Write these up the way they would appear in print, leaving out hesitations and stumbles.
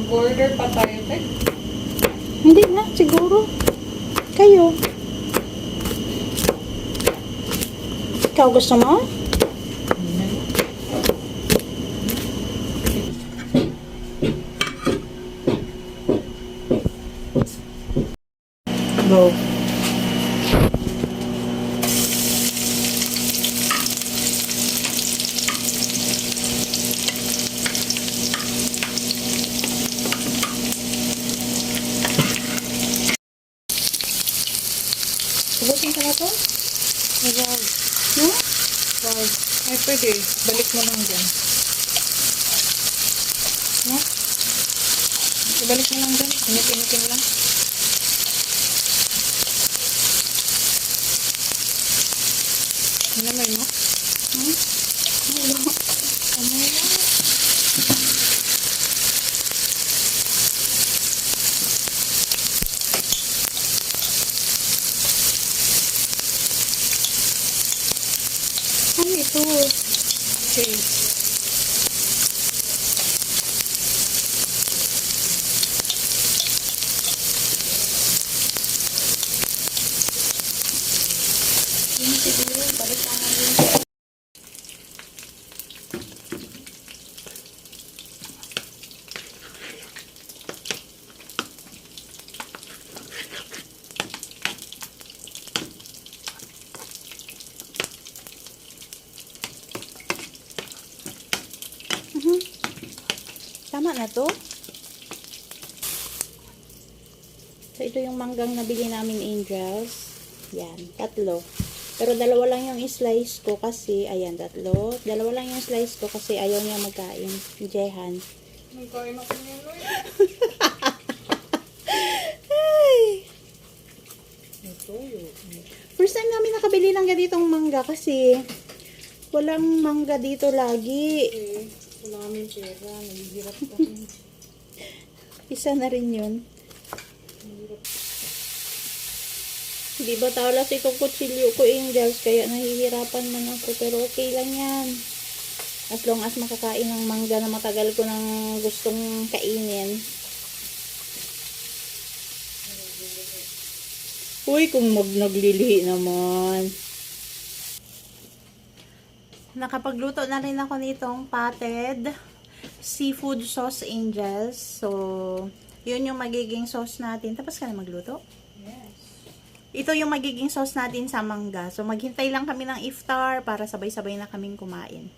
Mag-order pa tayo, te. Hindi na, siguro. Kayo. Ikaw gusto mo? Go. Ubusin ka na to? Wow. No? Wow. Ay, pwede. Balik mo lang dyan. No? Ibalik mo lang dyan. Init-initin lang. Namay mo? Hmm? Ano? Ano mo? Ano ito? Okay. Yun siguro. Balik ka na yun. Tama na to. So, ito yung manggang nabili namin, Angels. Yan, 3. Pero dalawa lang yung slice ko kasi, ayan, 3. Dalawa lang yung slice ko kasi ayaw niya magkain. Jehan. Nagkain ako niya, Loy. Ay! Ito yun. First time namin nakabili ng ganitong mangga kasi walang mangga dito lagi. Okay. Wala kaming pera. Naghihirap kami. Isa na rin yun. Di ba talas itong kutsilyo ko, Angels, kaya nahihirapan man ako, pero okay lang yan. As long as makakain ng mangga na matagal ko nang gustong kainin. Uy, kung naglilihi naman. Nakapagluto na rin ako nitong potted seafood sauce, Angels. So, yun yung magiging sauce natin. Tapos ka na magluto? Yes. Ito yung magiging sauce natin sa mangga. So, maghintay lang kami ng iftar para sabay-sabay na kaming kumain.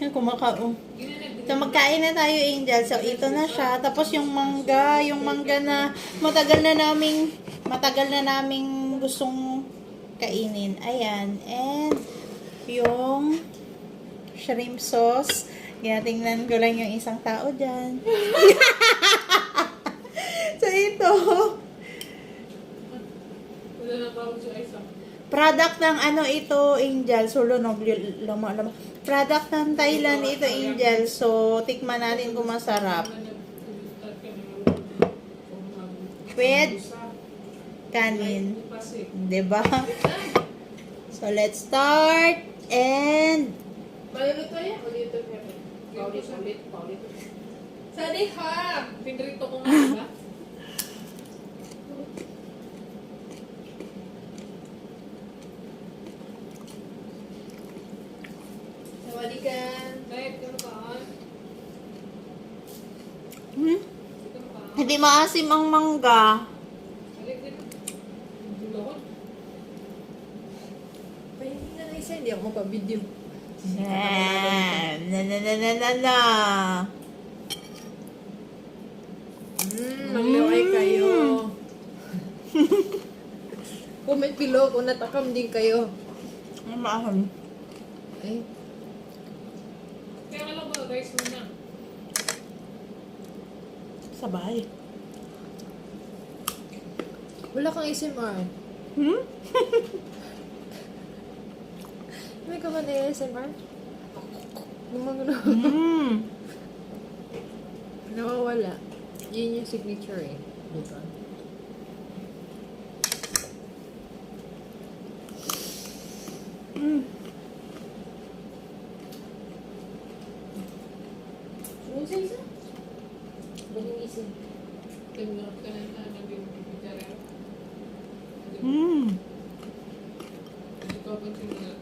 Yan, kumakaon. So, magkain na tayo, Angel. So, ito na siya. Tapos, yung mangga na matagal na naming gustong kainin. Ayan. And, yung shrimp sauce. Tingnan ko lang yung isang tao dyan. So, ito. Wala na tawag sa isa. Product ng ano ito, Angel. So, lama. Product ng Thailand ito, Angel. So, tikman natin kung masarap. With kanin. Diba? So, let's start. And, Ulit tayo? Ulit tayo. Paulit. Sali ha! Pinrito ko nga, diba? Sawadikan. Dahil ka na kaan? hindi maasim ang mangga. Balik din. Bulokon. Pahingi na na isa, hindi ako mapabidyo. Na. Magliway kayo. Comment below kung natakam din kayo. Ang maasim. Ay. Kaya ka lang ba guys muna? Sabay. Wala kang ASMR. May ka ba na ASMR? Nawawala. Yun yung signature eh. Diba? Mm. Sunod sa isa. Balinisin. Tingnan ka na yung pipicture. Mm. Ito pa tingnan.